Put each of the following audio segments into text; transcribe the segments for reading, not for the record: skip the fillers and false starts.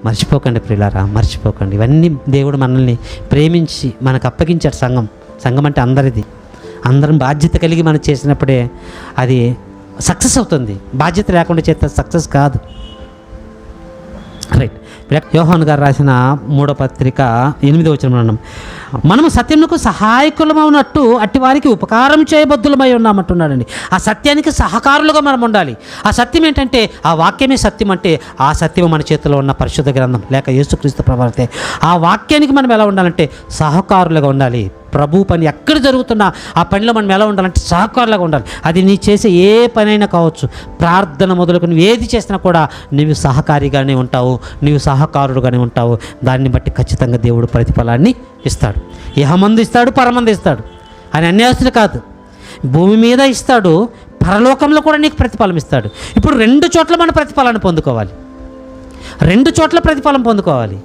మర్చిపోకండి ప్రియులారా, మర్చిపోకండి. ఇవన్నీ దేవుడు మనల్ని ప్రేమించి మనకు అప్పగించాడు. సంఘం అంటే అందరిది. అందరం బాధ్యత కలిగి మనం చేసినప్పుడే అది సక్సెస్ అవుతుంది. బాధ్యత లేకుండా చేస్తే సక్సెస్ కాదు. రైట్. యోహాను గారు రాసిన 3వ పత్రిక 8వ వచనంలో మనము సత్యమునకు సహాయకులమవునట్టు అట్టి వారికి ఉపకారం చేయబద్దులమై ఉన్నామంటున్నాడండి. ఆ సత్యానికి సహకారులుగా మనం ఉండాలి. ఆ సత్యం ఏంటంటే ఆ వాక్యమే సత్యం. అంటే ఆ సత్యం మన చేతిలో ఉన్న పరిశుద్ధ గ్రంథం లేక యేసుక్రీస్తు ప్రభువారితే. ఆ వాక్యానికి మనం ఎలా ఉండాలంటే సహకారులుగా ఉండాలి. ప్రభు పని ఎక్కడ జరుగుతున్నా ఆ పనిలో మనం ఎలా ఉండాలంటే సహకారులుగా ఉండాలి. అది నీ చేసే ఏ పనైనా కావచ్చు, ప్రార్థన మొదలుకు నువ్వు ఏది చేసినా కూడా నువ్వు సహకారిగానే ఉంటావు, నువ్వు సహకారుడుగానే ఉంటావు. దాన్ని బట్టి ఖచ్చితంగా దేవుడు ప్రతిఫలాన్ని ఇస్తాడు. ఇహమందు ఇస్తాడు, పరమందు ఇస్తాడు. అని అన్యాస్తులు కాదు, భూమి మీద ఇస్తాడు, పరలోకంలో కూడా నీకు ప్రతిఫలం ఇస్తాడు. ఇప్పుడు 2 చోట్ల మన ప్రతిఫలాన్ని పొందుకోవాలి. 2 చోట్ల ప్రతిఫలం పొందుకోవాలి.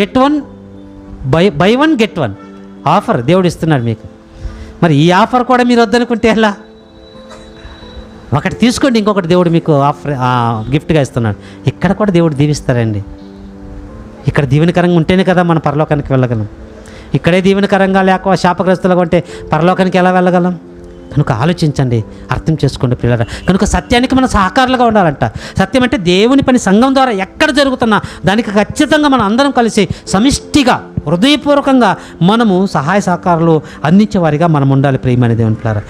Get one by one get one offer దేవుడు ఇస్తున్నాడు మీకు. మరి ఈ ఆఫర్ కూడా మీరు వద్దనుకుంటే ఎలా? ఒకటి తీసుకోండి, ఇంకొకటి దేవుడు మీకు ఆఫర్ గిఫ్ట్గా ఇస్తున్నాడు. ఇక్కడ కూడా దేవుడు దీవిస్తారండి. ఇక్కడ దీవెనకరంగా ఉంటేనే కదా మనం పరలోకానికి వెళ్ళగలం. ఇక్కడే దీవెనకరంగా లేక శాపగ్రస్తులుగా ఉంటే పరలోకానికి ఎలా వెళ్ళగలం? కనుక ఆలోచించండి, అర్థం చేసుకోండి ప్రియులారా. కనుక సత్యానికి మనం సహకారులుగా ఉండాలంట. సత్యం అంటే దేవుని పని సంఘం ద్వారా ఎక్కడ జరుగుతున్నా దానికి ఖచ్చితంగా మనం అందరం కలిసి సమిష్టిగా హృదయపూర్వకంగా మనము సహాయ సహకారాలు అందించే వారిగా మనం ఉండాలి ప్రియమైన దేవుని ప్రియులారా.